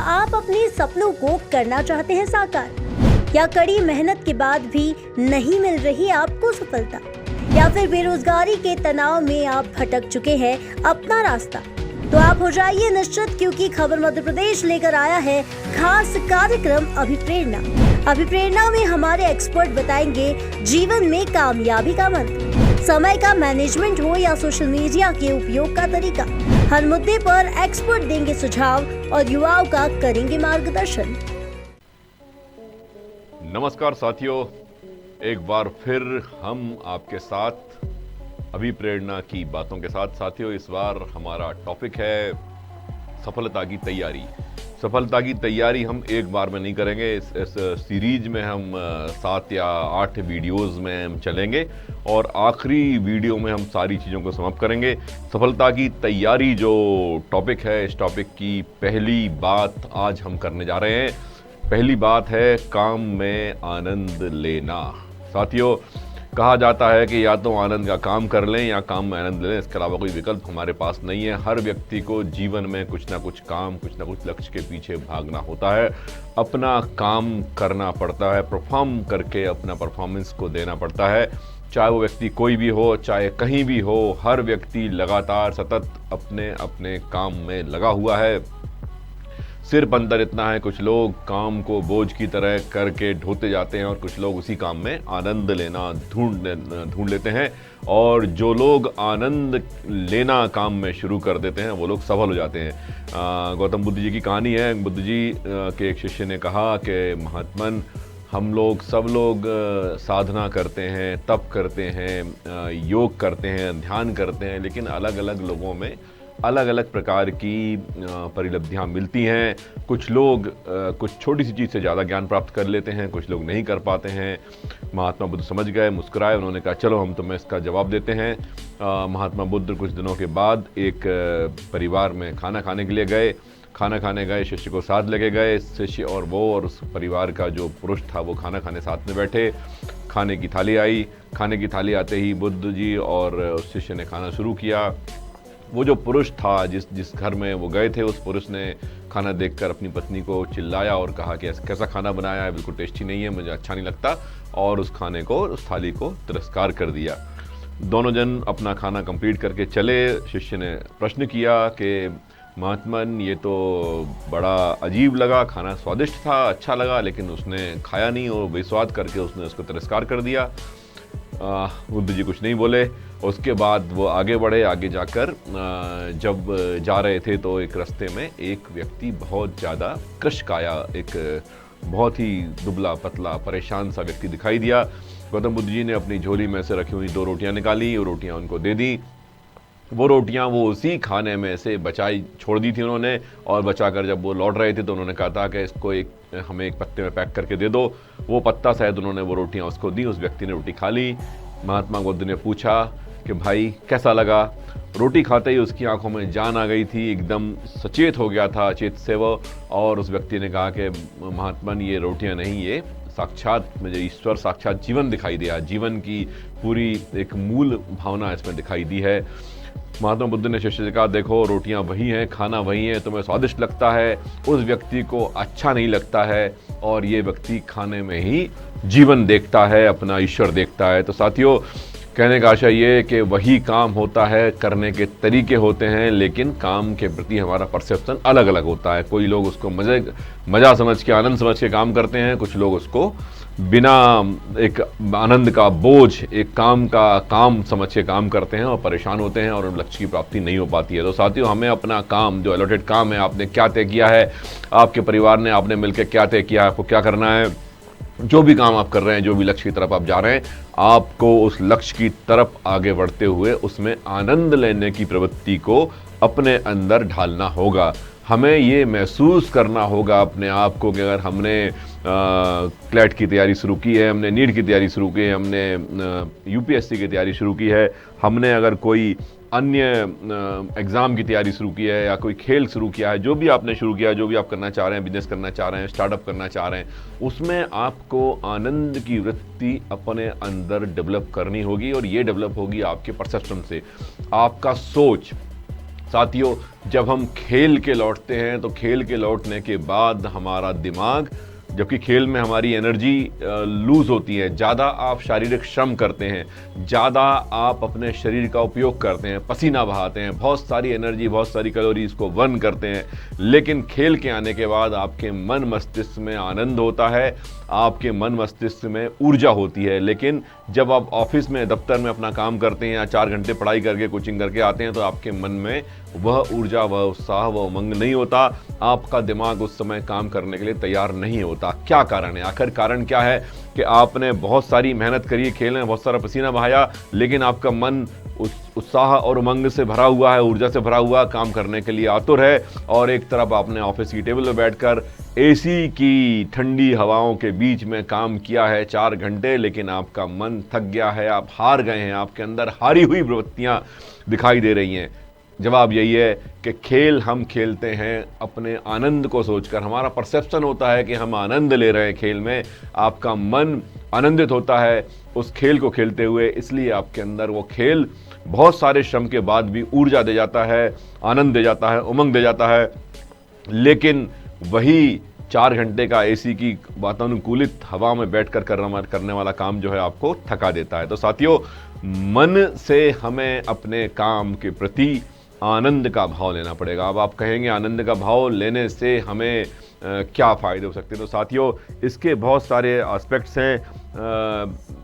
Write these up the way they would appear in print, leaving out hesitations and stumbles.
आप अपने सपनों को करना चाहते हैं साकार? या कड़ी मेहनत के बाद भी नहीं मिल रही आपको सफलता? या फिर बेरोजगारी के तनाव में आप भटक चुके हैं अपना रास्ता? तो आप हो जाइए निश्चित, क्योंकि खबर मध्य प्रदेश लेकर आया है खास कार्यक्रम अभिप्रेरणा। अभिप्रेरणा में हमारे एक्सपर्ट बताएंगे जीवन में कामयाबी का मंत्र, समय का मैनेजमेंट हो या सोशल मीडिया के उपयोग का तरीका। हर मुद्दे पर एक्सपर्ट देंगे सुझाव और युवाओं का करेंगे मार्गदर्शन। नमस्कार साथियों, एक बार फिर हम आपके साथ अभिप्रेरणा की बातों के साथ। साथियों, इस बार हमारा टॉपिक है सफलता की तैयारी। सफलता की तैयारी हम एक बार में नहीं करेंगे। इस सीरीज में हम 7 या 8 वीडियोस में हम चलेंगे और आखिरी वीडियो में हम सारी चीज़ों को समाप्त करेंगे। सफलता की तैयारी जो टॉपिक है, इस टॉपिक की पहली बात आज हम करने जा रहे हैं। पहली बात है काम में आनंद लेना। साथियों, कहा जाता है कि या तो आनंद का काम कर लें या काम में आनंद लें, इसके अलावा कोई विकल्प हमारे पास नहीं है। हर व्यक्ति को जीवन में कुछ ना कुछ काम, कुछ ना कुछ लक्ष्य के पीछे भागना होता है, अपना काम करना पड़ता है, परफॉर्म करके अपना परफॉर्मेंस को देना पड़ता है। चाहे वो व्यक्ति कोई भी हो, चाहे कहीं भी हो, हर व्यक्ति लगातार सतत अपने अपने काम में लगा हुआ है। सिर्फ अंतर इतना है, कुछ लोग काम को बोझ की तरह करके ढोते जाते हैं और कुछ लोग उसी काम में आनंद लेना ढूंढ लेते हैं। और जो लोग आनंद लेना काम में शुरू कर देते हैं वो लोग सफल हो जाते हैं। गौतम बुद्ध जी की कहानी है। बुद्ध जी के एक शिष्य ने कहा कि महात्मन, हम लोग सब लोग साधना करते हैं, तप करते हैं, योग करते हैं, ध्यान करते हैं, लेकिन अलग अलग लोगों में अलग अलग प्रकार की परिलब्धियाँ मिलती हैं। कुछ लोग कुछ छोटी सी चीज़ से ज़्यादा ज्ञान प्राप्त कर लेते हैं, कुछ लोग नहीं कर पाते हैं। महात्मा बुद्ध समझ गए, मुस्कुराए, उन्होंने कहा चलो हम तुम्हें इसका जवाब देते हैं। महात्मा बुद्ध कुछ दिनों के बाद एक परिवार में खाना खाने के लिए गए। खाना खाने गए, शिष्य को साथ लेके गए। शिष्य और वो और उस परिवार का जो पुरुष था वो खाना खाने साथ में बैठे। खाने की थाली आई। खाने की थाली आते ही बुद्ध जी और उस शिष्य ने खाना शुरू किया। वो जो पुरुष था, जिस घर में वो गए थे, उस पुरुष ने खाना देखकर अपनी पत्नी को चिल्लाया और कहा कि कैसा खाना बनाया है, बिल्कुल टेस्टी नहीं है, मुझे अच्छा नहीं लगता, और उस खाने को, उस थाली को तिरस्कार कर दिया। दोनों जन अपना खाना कंप्लीट करके चले। शिष्य ने प्रश्न किया कि महात्मन, ये तो बड़ा अजीब लगा, खाना स्वादिष्ट था, अच्छा लगा, लेकिन उसने खाया नहीं और बेस्वाद करके उसने उसको तिरस्कार कर दिया। बुद्ध जी कुछ नहीं बोले। उसके बाद वो आगे बढ़े। आगे जाकर जब जा रहे थे तो एक रास्ते में एक व्यक्ति बहुत ज़्यादा कृशकाया, एक बहुत ही दुबला पतला परेशान सा व्यक्ति दिखाई दिया। गौतम बुद्ध जी ने अपनी झोली में से रखी हुई 2 रोटियां निकाली, वो रोटियां उनको दे दी। वो रोटियां वो उसी खाने में से बचाई छोड़ दी थी उन्होंने, और बचाकर जब वो लौट रहे थे तो उन्होंने कहा था कि इसको हमें एक पत्ते में पैक करके दे दो। वो पत्ता शायद उन्होंने वो रोटियां उसको दी। उस व्यक्ति ने रोटी खा ली। महात्मा बुद्ध ने पूछा कि भाई कैसा लगा? रोटी खाते ही उसकी आंखों में जान आ गई थी, एकदम सचेत हो गया था, अचेत से वो। और उस व्यक्ति ने कहा कि महात्मन, ये रोटियां नहीं, ये साक्षात मुझे ईश्वर, साक्षात जीवन दिखाई दिया। जीवन की पूरी एक मूल भावना इसमें दिखाई दी है। महात्मा बुद्ध ने शिष्य से कहा, देखो रोटियां वही हैं, खाना वही है, तुम्हें स्वादिष्ट लगता है, उस व्यक्ति को अच्छा नहीं लगता है, और ये व्यक्ति खाने में ही जीवन देखता है, अपना ईश्वर देखता है। तो साथियों, कहने का आशय ये है कि वही काम होता है, करने के तरीके होते हैं, लेकिन काम के प्रति हमारा परसेप्शन अलग अलग होता है। कोई लोग उसको मज़ा समझ के, आनंद समझ के काम करते हैं, कुछ लोग उसको बिना एक आनंद का बोझ, एक काम का काम समझ के काम करते हैं और परेशान होते हैं और उन लक्ष्य की प्राप्ति नहीं हो पाती है। तो साथियों, हमें अपना काम, जो अलॉटेड काम है, आपने क्या तय किया है, आपके परिवार ने, आपने मिलकर क्या तय किया, आपको क्या करना है, जो भी काम आप कर रहे हैं, जो भी लक्ष्य की तरफ आप जा रहे हैं, आपको उस लक्ष्य की तरफ आगे बढ़ते हुए उसमें आनंद लेने की प्रवृत्ति को अपने अंदर ढालना होगा। हमें ये महसूस करना होगा अपने आप को कि अगर हमने क्लैट की तैयारी शुरू की है, हमने नीट की तैयारी शुरू की है, हमने यूपीएससी की तैयारी शुरू की है, हमने अगर कोई अन्य एग्ज़ाम की तैयारी शुरू की है या कोई खेल शुरू किया है, जो भी आपने शुरू किया है, जो भी आप करना चाह रहे हैं, बिजनेस करना चाह रहे हैं, स्टार्टअप करना चाह रहे हैं, उसमें आपको आनंद की वृत्ति अपने अंदर डेवलप करनी होगी। और ये डेवलप होगी आपके परसेप्शन से। आपका सोच, साथियों, जब हम खेल के लौटते हैं तो खेल के लौटने के बाद हमारा दिमाग, जबकि खेल में हमारी एनर्जी लूज होती है, ज़्यादा आप शारीरिक श्रम करते हैं, ज़्यादा आप अपने शरीर का उपयोग करते हैं, पसीना बहाते हैं, बहुत सारी एनर्जी, बहुत सारी कैलोरीज को बर्न करते हैं, लेकिन खेल के आने के बाद आपके मन मस्तिष्क में आनंद होता है, आपके मन मस्तिष्क में ऊर्जा होती है। लेकिन जब आप ऑफिस में, दफ्तर में अपना काम करते हैं या 4 घंटे पढ़ाई करके, कोचिंग करके आते हैं, तो आपके मन में वह ऊर्जा, वह उत्साह, वह उमंग नहीं होता। आपका दिमाग उस समय काम करने के लिए तैयार नहीं होता। क्या कारण है? आखिर कारण क्या है कि आपने बहुत सारी मेहनत करी, खेल में बहुत सारा पसीना बहाया, लेकिन आपका मन उत्साह और उमंग से भरा हुआ है, ऊर्जा से भरा हुआ, काम करने के लिए आतुर है, और एक तरफ आपने ऑफिस की टेबल पर बैठकर एसी की ठंडी हवाओं के बीच में काम किया है 4 घंटे, लेकिन आपका मन थक गया है, आप हार गए हैं, आपके अंदर हारी हुई प्रवृत्तियां दिखाई दे रही हैं। जवाब यही है कि खेल हम खेलते हैं अपने आनंद को सोचकर। हमारा परसेप्शन होता है कि हम आनंद ले रहे हैं खेल में, आपका मन आनंदित होता है उस खेल को खेलते हुए, इसलिए आपके अंदर वो खेल बहुत सारे श्रम के बाद भी ऊर्जा दे जाता है, आनंद दे जाता है, उमंग दे जाता है। लेकिन वही 4 घंटे का एसी की वातानुकूलित हवा में बैठकर करने वाला काम जो है आपको थका देता है। तो साथियों, मन से हमें अपने काम के प्रति आनंद का भाव लेना पड़ेगा। अब आप कहेंगे आनंद का भाव लेने से हमें क्या फ़ायदे हो सकते हैं? तो साथियों, इसके बहुत सारे एस्पेक्ट्स हैं।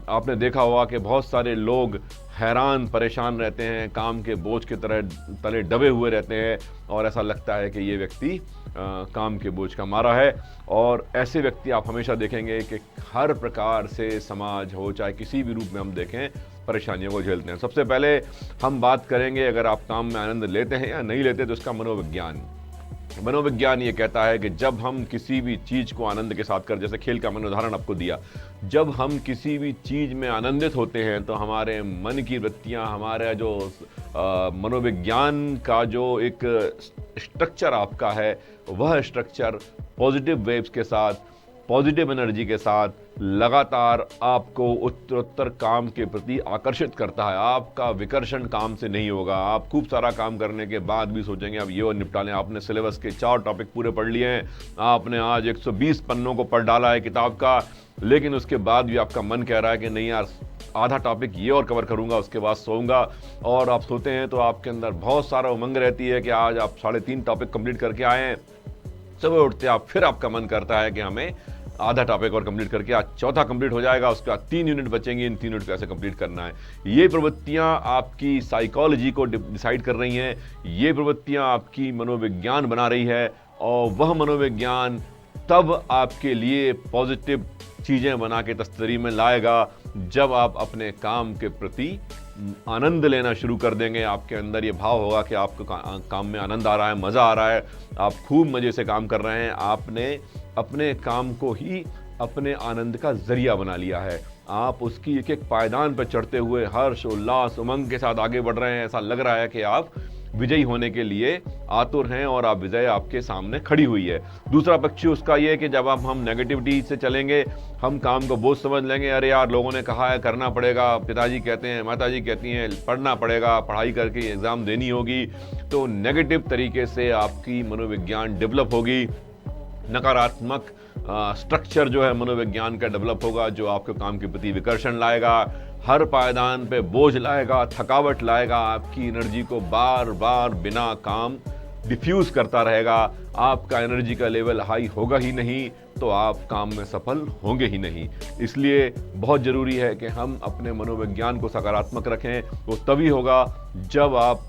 आपने देखा होगा कि बहुत सारे लोग हैरान परेशान रहते हैं, काम के बोझ के तरह तले दबे हुए रहते हैं, और ऐसा लगता है कि ये व्यक्ति काम के बोझ का मारा है। और ऐसे व्यक्ति आप हमेशा देखेंगे कि हर प्रकार से समाज हो, चाहे किसी भी रूप में हम देखें, परेशानियों को झेलते हैं। सबसे पहले हम बात करेंगे, अगर आप काम में आनंद लेते हैं या नहीं लेते, तो इसका मनोविज्ञान। मनोविज्ञान ये कहता है कि जब हम किसी भी चीज़ को आनंद के साथ कर, जैसे खेल का मैंने उदाहरण आपको दिया, जब हम किसी भी चीज़ में आनंदित होते हैं तो हमारे मन की वृत्तियाँ, हमारा जो मनोविज्ञान का जो एक स्ट्रक्चर आपका है, वह स्ट्रक्चर पॉजिटिव वेव्स के साथ, पॉजिटिव एनर्जी के साथ लगातार आपको उत्तरोत्तर काम के प्रति आकर्षित करता है। आपका विकर्षण काम से नहीं होगा। आप खूब सारा काम करने के बाद भी सोचेंगे अब ये और निपटा लें। आपने सिलेबस के 4 टॉपिक पूरे पढ़ लिए हैं, आपने आज 120 पन्नों को पढ़ डाला है किताब का, लेकिन उसके बाद भी आपका मन कह रहा है कि नहीं यार, आधा टॉपिक ये और कवर करूंगा, उसके बाद सोऊंगा। और आप सोते हैं तो आपके अंदर बहुत सारा उमंग रहती है कि आज आप 3.5 टॉपिक कंप्लीट करके आए हैं। सुबह उठते आप, फिर आपका मन करता है कि हमें आधा टॉपिक और कंप्लीट करके आज 4था कंप्लीट हो जाएगा, उसके बाद 3 यूनिट बचेंगे, इन 3 यूनिट को ऐसे कंप्लीट करना है। ये प्रवृत्तियां आपकी साइकोलॉजी को डिसाइड कर रही हैं, ये प्रवृत्तियां आपकी मनोविज्ञान बना रही है, और वह मनोविज्ञान तब आपके लिए पॉजिटिव चीज़ें बना के तस्तरी में लाएगा जब आप अपने काम के प्रति आनंद लेना शुरू कर देंगे। आपके अंदर ये भाव होगा कि आपको काम में आनंद आ रहा है, मज़ा आ रहा है, आप खूब मज़े से काम कर रहे हैं, आपने अपने काम को ही अपने आनंद का जरिया बना लिया है। आप उसकी एक एक पायदान पर चढ़ते हुए हर्ष, उल्लास, उमंग के साथ आगे बढ़ रहे हैं। ऐसा लग रहा है कि आप विजयी होने के लिए आतुर हैं और आप विजय आपके सामने खड़ी हुई है। दूसरा पक्ष उसका ये है कि जब हम नेगेटिविटी से चलेंगे, हम काम को बोझ समझ लेंगे, अरे यार लोगों ने कहा है करना पड़ेगा, पिताजी कहते हैं, माताजी कहती हैं पढ़ना पड़ेगा, पढ़ाई करके एग्ज़ाम देनी होगी, तो नेगेटिव तरीके से आपकी मनोविज्ञान डेवलप होगी। नकारात्मक स्ट्रक्चर जो है मनोविज्ञान का डेवलप होगा, जो आपके काम के प्रति विकर्षण लाएगा, हर पायदान पे बोझ लाएगा, थकावट लाएगा, आपकी एनर्जी को बार बार बिना काम डिफ्यूज़ करता रहेगा। आपका एनर्जी का लेवल हाई होगा ही नहीं, तो आप काम में सफल होंगे ही नहीं। इसलिए बहुत ज़रूरी है कि हम अपने मनोविज्ञान को सकारात्मक रखें। वो तभी होगा जब आप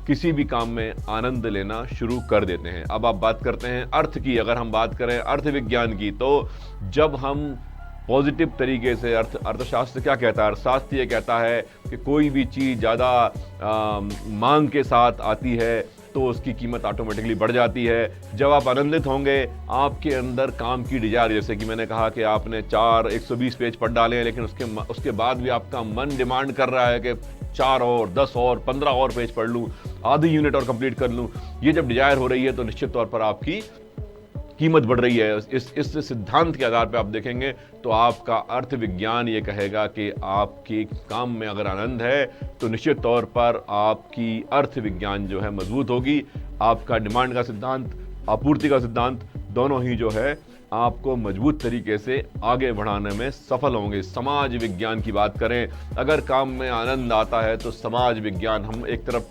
किसी भी काम में आनंद लेना शुरू कर देते हैं। अब आप बात करते हैं अर्थ की। अगर हम बात करें अर्थविज्ञान की, तो जब हम पॉजिटिव तरीके से अर्थशास्त्र क्या कहता है? अर्थशास्त्र ये कहता है कि कोई भी चीज़ ज़्यादा मांग के साथ आती है तो उसकी कीमत ऑटोमेटिकली बढ़ जाती है। जब आप आनंदित होंगे, आपके अंदर काम की डिजायर, जैसे कि मैंने कहा कि आपने 120 पेज पढ़ डाले हैं, लेकिन उसके बाद भी आपका मन डिमांड कर रहा है कि 4 और 10 और 15 और पेज पढ़ लूँ, आधी यूनिट और कंप्लीट कर लूँ। ये जब डिजायर हो रही है तो निश्चित तौर पर आपकी कीमत बढ़ रही है, इस सिद्धांत के आधार पे आप देखेंगे तो आपका अर्थ विज्ञान ये कहेगा कि आपके काम में अगर आनंद है तो निश्चित तौर पर आपकी अर्थ विज्ञान जो है मजबूत होगी। आपका डिमांड का सिद्धांत, आपूर्ति का सिद्धांत, दोनों ही जो है आपको मजबूत तरीके से आगे बढ़ाने में सफल होंगे। समाज विज्ञान की बात करें, अगर काम में आनंद आता है तो समाज विज्ञान, हम एक तरफ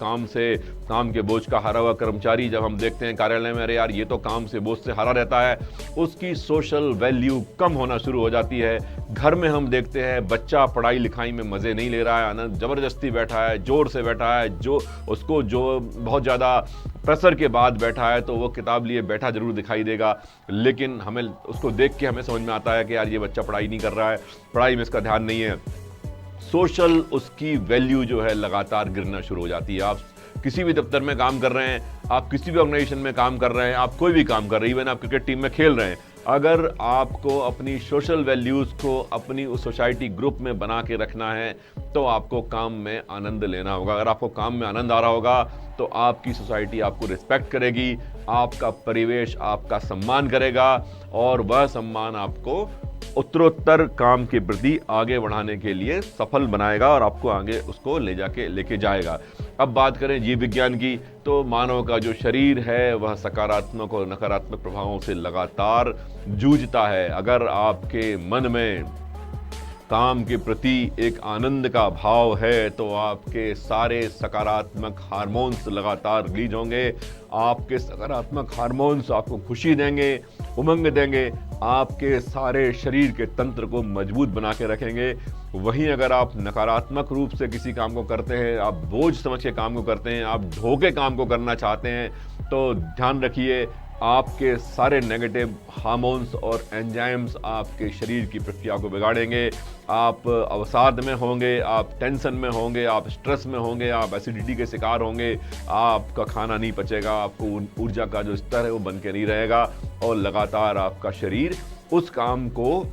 काम के बोझ का हारा हुआ कर्मचारी जब हम देखते हैं कार्यालय में, अरे यार ये तो काम से बोझ से हारा रहता है, उसकी सोशल वैल्यू कम होना शुरू हो जाती है। घर में हम देखते हैं बच्चा पढ़ाई लिखाई में मज़े नहीं ले रहा है, आनंद जबरदस्ती बैठा है, जोर से बैठा है, जो बहुत ज़्यादा प्रेशर के बाद बैठा है तो वो किताब लिए बैठा जरूर दिखाई देगा, लेकिन हमें उसको देख के हमें समझ में आता है कि यार ये बच्चा पढ़ाई नहीं कर रहा है, पढ़ाई में इसका ध्यान नहीं है। सोशल उसकी वैल्यू जो है लगातार गिरना शुरू हो जाती है। आप किसी भी दफ्तर में काम कर रहे हैं, आप किसी भी ऑर्गेनाइजेशन में काम कर रहे हैं, आप कोई भी काम कर रहे हैं, इवन आप क्रिकेट टीम में खेल रहे हैं, अगर आपको अपनी सोशल वैल्यूज़ को अपनी उस सोसाइटी ग्रुप में बना के रखना है तो आपको काम में आनंद लेना होगा। अगर आपको काम में आनंद आ रहा होगा तो आपकी सोसाइटी आपको रिस्पेक्ट करेगी, आपका परिवेश आपका सम्मान करेगा और वह सम्मान आपको उत्तरोत्तर काम के प्रति आगे बढ़ाने के लिए सफल बनाएगा और आपको आगे उसको लेके जाएगा। अब बात करें जीव विज्ञान की, तो मानव का जो शरीर है वह सकारात्मक और नकारात्मक प्रभावों से लगातार जूझता है। अगर आपके मन में काम के प्रति एक आनंद का भाव है तो आपके सारे सकारात्मक हार्मोन्स लगातार रिलीज होंगे। आपके सकारात्मक हार्मोन्स आपको खुशी देंगे, उमंग देंगे, आपके सारे शरीर के तंत्र को मजबूत बना के रखेंगे। वहीं अगर आप नकारात्मक रूप से किसी काम को करते हैं, आप बोझ समझ के काम को करते हैं, आप धोखे काम को करना चाहते हैं, तो ध्यान रखिए आपके सारे नेगेटिव हार्मोन्स और एंजाइम्स आपके शरीर की प्रक्रिया को बिगाड़ेंगे। आप अवसाद में होंगे, आप टेंशन में होंगे, आप स्ट्रेस में होंगे, आप एसिडिटी के शिकार होंगे, आपका खाना नहीं पचेगा, आपको ऊर्जा का जो स्तर है वो बन के नहीं रहेगा और लगातार आपका शरीर उस काम को,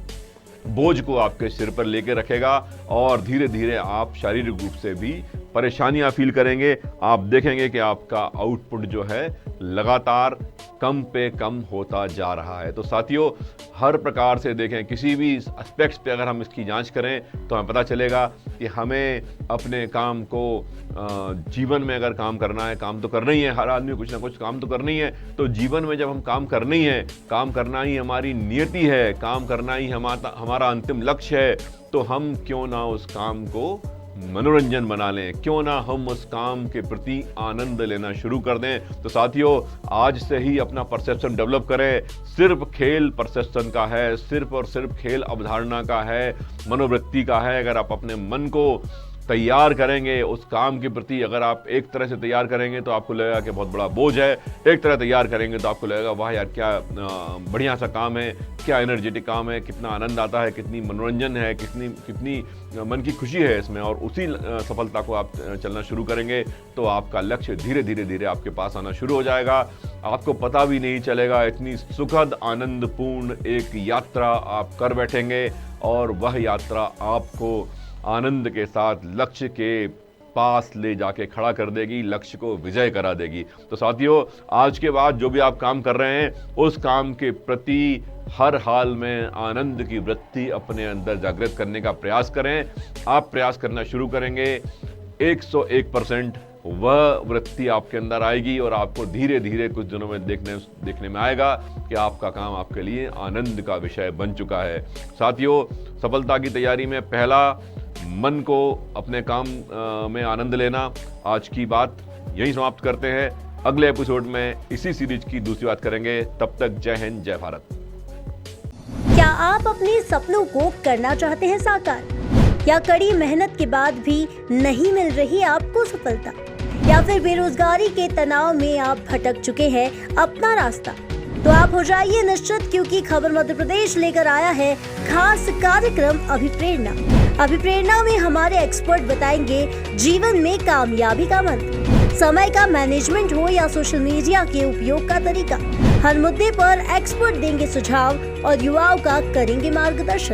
बोझ को आपके सिर पर लेके रखेगा और धीरे धीरे आप शारीरिक रूप से भी परेशानियां फील करेंगे। आप देखेंगे कि आपका आउटपुट जो है लगातार कम पे कम होता जा रहा है। तो साथियों, हर प्रकार से देखें, किसी भी एस्पेक्ट्स पे अगर हम इसकी जांच करें तो हमें पता चलेगा कि हमें अपने काम को जीवन में अगर काम करना है, काम तो करना ही है, हर आदमी कुछ ना कुछ काम तो करना ही है। तो जीवन में जब हम काम करना ही है, काम करना ही हमारी नियति है, काम करना ही हमारा अंतिम लक्ष्य है, तो हम क्यों ना उस काम को मनोरंजन बना लें, क्यों ना हम उस काम के प्रति आनंद लेना शुरू कर दें। तो साथियों, आज से ही अपना परसेप्शन डेवलप करें। सिर्फ खेल परसेप्शन का है, सिर्फ और सिर्फ खेल अवधारणा का है, मनोवृत्ति का है। अगर आप अपने मन को तैयार करेंगे उस काम के प्रति, अगर आप एक तरह से तैयार करेंगे तो आपको लगेगा कि बहुत बड़ा बोझ है, एक तरह तैयार करेंगे तो आपको लगेगा वाह यार क्या बढ़िया सा काम है, क्या एनर्जेटिक काम है, कितना आनंद आता है, कितनी मनोरंजन है, कितनी मन की खुशी है इसमें, और उसी सफलता को आप चलना शुरू करेंगे तो आपका लक्ष्य धीरे धीरे आपके पास आना शुरू हो जाएगा। आपको पता भी नहीं चलेगा, इतनी सुखद आनंदपूर्ण एक यात्रा आप कर बैठेंगे और वह यात्रा आपको आनंद के साथ लक्ष्य के पास ले जाके खड़ा कर देगी, लक्ष्य को विजय करा देगी। तो साथियों, आज के बाद जो भी आप काम कर रहे हैं उस काम के प्रति हर हाल में आनंद की वृत्ति अपने अंदर जागृत करने का प्रयास करें। आप प्रयास करना शुरू करेंगे, 101% वह वृत्ति आपके अंदर आएगी और आपको धीरे धीरे कुछ दिनों में देखने में आएगा कि आपका काम आपके लिए आनंद का विषय बन चुका है। साथियों, सफलता की तैयारी में पहला, मन को अपने काम में आनंद लेना। आज की बात यहीं समाप्त करते हैं। अगले एपिसोड में इसी सीरीज की दूसरी बात करेंगे। तब तक जय हिंद, जय भारत। क्या आप अपने सपनों को करना चाहते हैं साकार, या कड़ी मेहनत के बाद भी नहीं मिल रही आपको सफलता, या फिर बेरोजगारी के तनाव में आप भटक चुके हैं अपना रास्ता? तो आप हो जाइए निश्चित, क्योंकि खबर मध्य प्रदेश लेकर आया है खास कार्यक्रम अभिप्रेरणा। अभिप्रेरणा में हमारे एक्सपर्ट बताएंगे जीवन में कामयाबी का मंत्र, समय का मैनेजमेंट हो या सोशल मीडिया के उपयोग का तरीका। हर मुद्दे पर एक्सपर्ट देंगे सुझाव और युवाओं का करेंगे मार्गदर्शन।